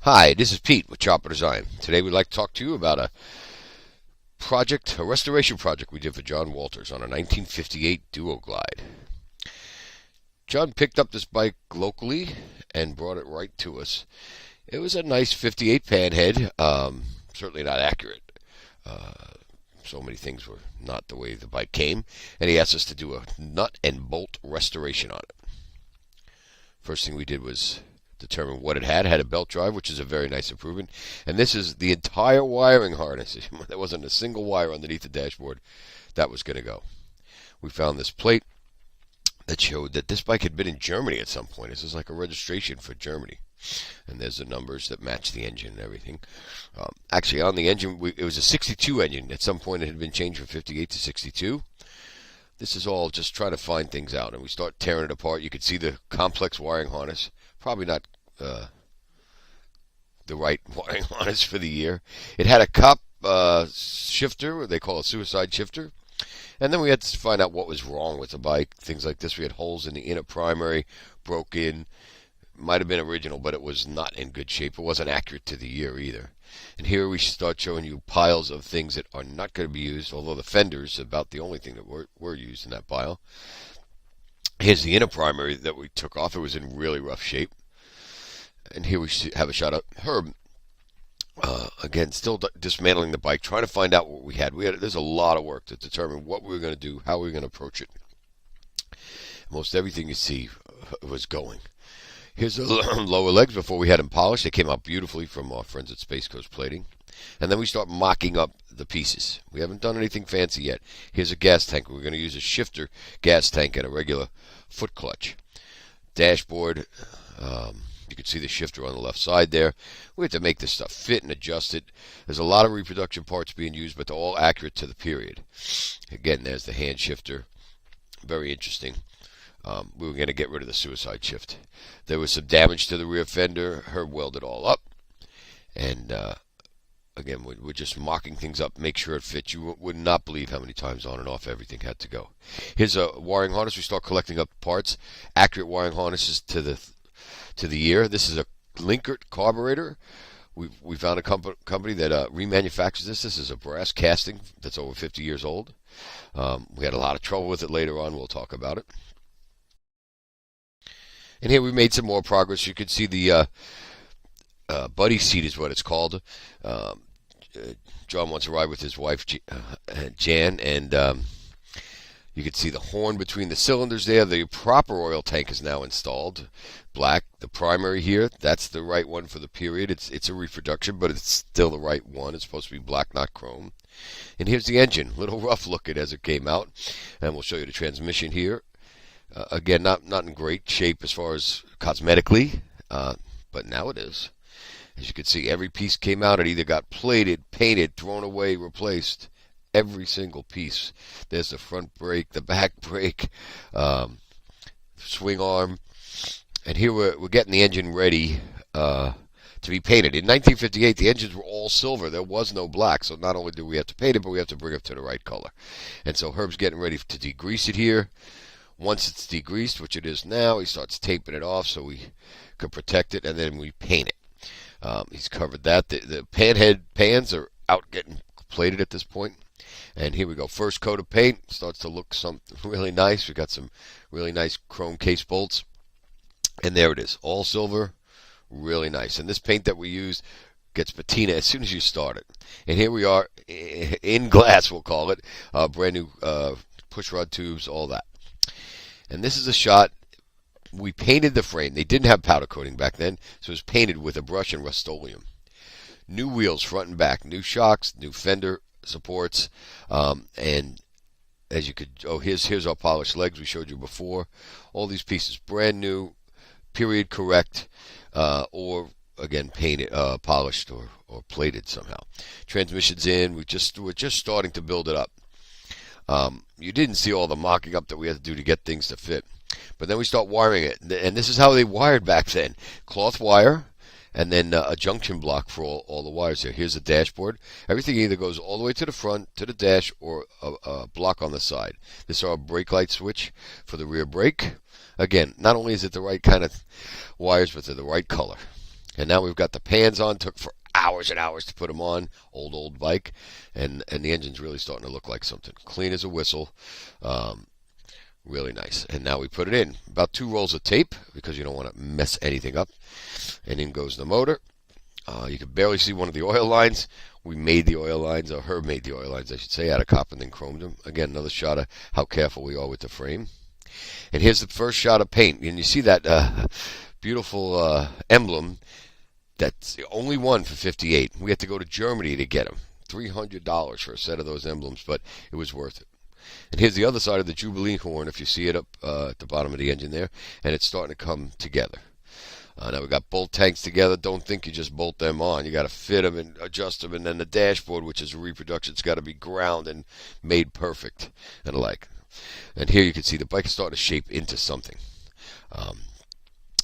Hi, this is Pete with Chopper Design. Today we'd like to talk to you about a restoration project we did for John Walters on a 1958 Duo Glide. John picked up this bike locally and brought it right to us. It was a nice 58 panhead, certainly not accurate. Uh, so many things were not the way the bike came, and he asked us to do a nut and bolt restoration on it. First thing we did was determine what it had. It had a belt drive, which is a very nice improvement. And this is the entire wiring harness. There wasn't a single wire underneath the dashboard that was going to go. We found this plate that showed that this bike had been in Germany at some point. This is like a registration for Germany. And there's the numbers that match the engine and everything. Actually, on the engine, it was a 62 engine. At some point, it had been changed from 58 to 62. This is all just trying to find things out. And we start tearing it apart. You could see the complex wiring harness. Probably not the right wiring harness for the year. It had a cop shifter, they call it suicide shifter. And then we had to find out what was wrong with the bike. Things like this. We had holes in the inner primary, broke in. Might have been original, but it was not in good shape. It wasn't accurate to the year either. And here we start showing you piles of things that are not going to be used, although the fender's about the only thing that were used in that pile. Here's the inner primary that we took off. It was in really rough shape. And here we have a shot of Herb. Again, still dismantling the bike, trying to find out what we had. There's a lot of work to determine what we were going to do, how we were going to approach it. Most everything you see was going. Here's the lower legs before we had them polished. They came out beautifully from our friends at Space Coast Plating. And then we start mocking up the pieces. We haven't done anything fancy yet. Here's a gas tank. We're going to use a shifter gas tank and a regular foot clutch. Dashboard. You can see the shifter on the left side there. We have to make this stuff fit and adjust it. There's a lot of reproduction parts being used, but they're all accurate to the period. Again, there's the hand shifter. Very interesting. We were going to get rid of the suicide shift. There was some damage to the rear fender. Herb welded it all up. And again, we're just mocking things up, make sure it fits. You would not believe how many times on and off everything had to go. Here's a wiring harness. We start collecting up parts. Accurate wiring harnesses to the year. This is a Linkert carburetor. We found a company that remanufactures this. This is a brass casting that's over 50 years old. We had a lot of trouble with it later on. We'll talk about it. And here we made some more progress. You can see the buddy seat is what it's called. John wants to ride with his wife, Jan, and you can see the horn between the cylinders there. The proper oil tank is now installed. Black, the primary here, that's the right one for the period. It's a reproduction, but it's still the right one. It's supposed to be black, not chrome. And here's the engine. Little rough looking as it came out. And we'll show you the transmission here. Again, not in great shape as far as cosmetically, but now it is. As you can see, every piece came out. It either got plated, painted, thrown away, replaced. Every single piece. There's the front brake, the back brake, swing arm. And here we're getting the engine ready to be painted. In 1958, the engines were all silver. There was no black. So not only do we have to paint it, but we have to bring it to the right color. And so Herb's getting ready to degrease it here. Once it's degreased, which it is now, he starts taping it off so we can protect it, and then we paint it. He's covered that. The panhead pans are out getting plated at this point. And here we go. First coat of paint. Starts to look something really nice. We got some really nice chrome case bolts. And there it is. All silver. Really nice. And this paint that we use gets patina as soon as you start it. And here we are in glass, we'll call it. Brand new push rod tubes, all that. And this is a shot. We painted the frame. They didn't have powder coating back then, so it was painted with a brush and Rust-Oleum. New wheels, front and back. New shocks, new fender supports. And as you could, here's our polished legs we showed you before. All these pieces, brand new, period correct, or again painted, polished, or plated somehow. Transmission's in. We're just starting to build it up. You didn't see all the mocking up that we had to do to get things to fit. But then we start wiring it. And this is how they wired back then. Cloth wire, and then a junction block for all the wires here. Here's the dashboard. Everything either goes all the way to the front, to the dash, or a block on the side. This is our brake light switch for the rear brake. Again, not only is it the right kind of wires, but they're the right color. And now we've got the pans on. Took for hours and hours to put them on. Old bike, and the engine's really starting to look like something. Clean as a whistle. Um, Really nice. And now we put it in. About 2 rolls of tape because you don't want to mess anything up. And in goes the motor. You can barely see one of the oil lines. We made the oil lines, or Herb made the oil lines, I should say, out of copper and then chromed them. Again, another shot of how careful we are with the frame. And here's the first shot of paint. And you see that beautiful emblem. That's the only one for 58. We had to go to Germany to get them. $300 for a set of those emblems, but it was worth it. And here's the other side of the Jubilee horn, if you see it up at the bottom of the engine there, and it's starting to come together. Now we've got bolt tanks together. Don't think you just bolt them on. You got to fit them and adjust them, and then the dashboard, which is a reproduction, it's got to be ground and made perfect and alike. And here you can see the bike is starting to shape into something.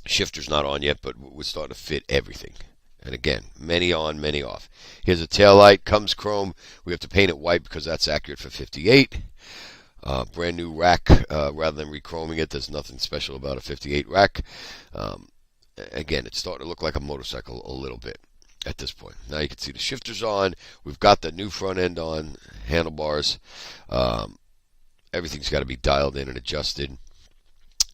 Shifter's not on yet, but we're starting to fit everything. And again, many on, many off. Here's a tail light, comes chrome. We have to paint it white because that's accurate for 58. Brand new rack, rather than rechroming it. There's nothing special about a 58 rack. Again, it's starting to look like a motorcycle a little bit at this point. Now you can see the shifter's on. We've got the new front end on, handlebars. Everything's got to be dialed in and adjusted.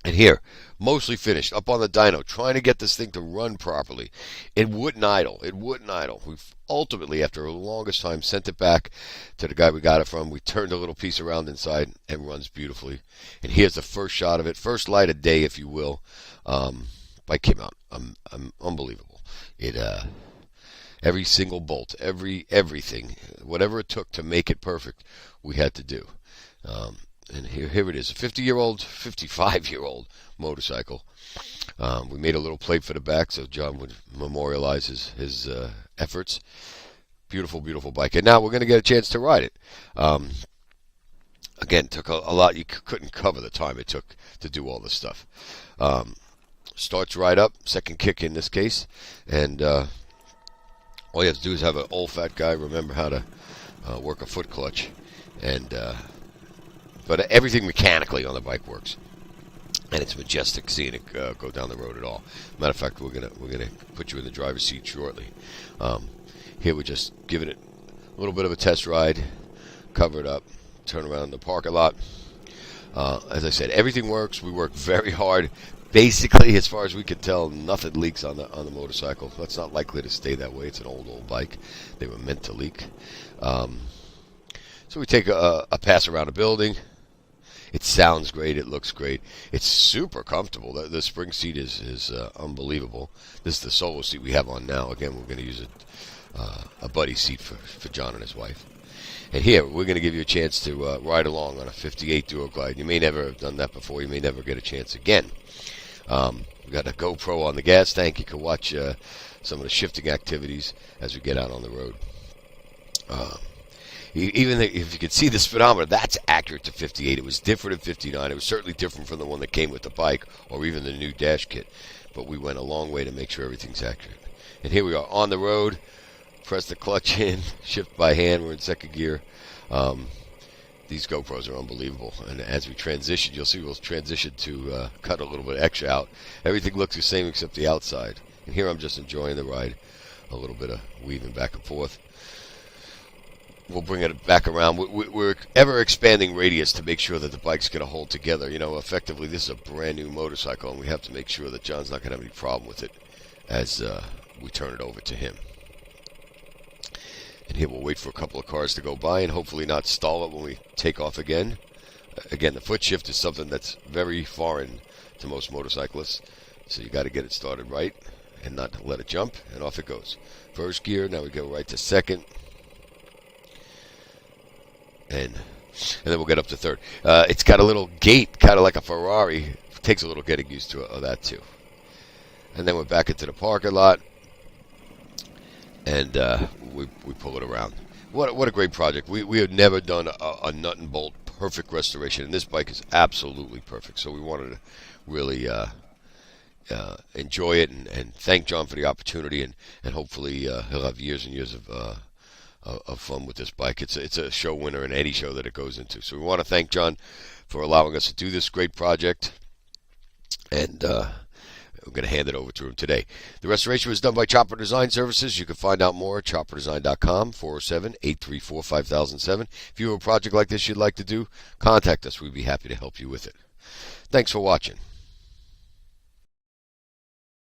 And here, mostly finished, up on the dyno, trying to get this thing to run properly. It wouldn't idle. It wouldn't idle. We've ultimately, after the longest time, sent it back to the guy we got it from. We turned a little piece around inside and runs beautifully. And here's the first shot of it. First light of day, if you will. Bike came out. Unbelievable. It every single bolt, everything, whatever it took to make it perfect, we had to do. And here it is, a 50-year-old, 55-year-old motorcycle. We made a little plate for the back so John would memorialize his efforts. Beautiful, beautiful bike. And now we're going to get a chance to ride it. Again, took a lot. You couldn't cover the time it took to do all this stuff. Starts right up, second kick in this case. And all you have to do is have an old fat guy remember how to work a foot clutch. And but everything mechanically on the bike works, and it's majestic seeing it go down the road at all. Matter of fact, we're gonna put you in the driver's seat shortly. Here we're just giving it a little bit of a test ride, cover it up, turn around in the parking lot. As I said, everything works. We work very hard. Basically, as far as we can tell, nothing leaks on the motorcycle. That's not likely to stay that way. It's an old bike. They were meant to leak. So we take a pass around the building. It sounds great. It looks great. It's super comfortable. The spring seat is unbelievable. This is the solo seat we have on now. Again, we're going to use a buddy seat for John and his wife. And here, we're going to give you a chance to ride along on a 58 Duo Glide. You may never have done that before. You may never get a chance again. We've got a GoPro on the gas tank. You can watch some of the shifting activities as we get out on the road. Even if you could see the speedometer, that's accurate to 58. It was different in 59. It was certainly different from the one that came with the bike or even the new dash kit. But we went a long way to make sure everything's accurate. And here we are on the road. Press the clutch in, shift by hand. We're in second gear. These GoPros are unbelievable. And as we transition, you'll see we'll transition to cut a little bit extra out. Everything looks the same except the outside. And here I'm just enjoying the ride. A little bit of weaving back and forth. We'll bring it back around. We're ever expanding radius to make sure that the bike's going to hold together. You know, effectively, this is a brand new motorcycle, and we have to make sure that John's not going to have any problem with it as we turn it over to him. And here we'll wait for a couple of cars to go by and hopefully not stall it when we take off again. Again, the foot shift is something that's very foreign to most motorcyclists, so you got to get it started right and not let it jump, and off it goes. First gear, now we go right to second. And then we'll get up to third. It's got a little gate, kind of like a Ferrari. It takes a little getting used to that too. And then we're back into the parking lot, and we pull it around. What a great project. We have never done a nut and bolt perfect restoration, and this bike is absolutely perfect. So we wanted to really enjoy it and thank John for the opportunity, and hopefully he'll have years and years of fun with this bike. It's a show winner in any show that it goes into. So we want to thank John for allowing us to do this great project. And I'm going to hand it over to him today. The restoration was done by Chopper Design Services. You can find out more at chopperdesign.com, 407-834-5007. If you have a project like this you'd like to do, contact us. We'd be happy to help you with it. Thanks for watching.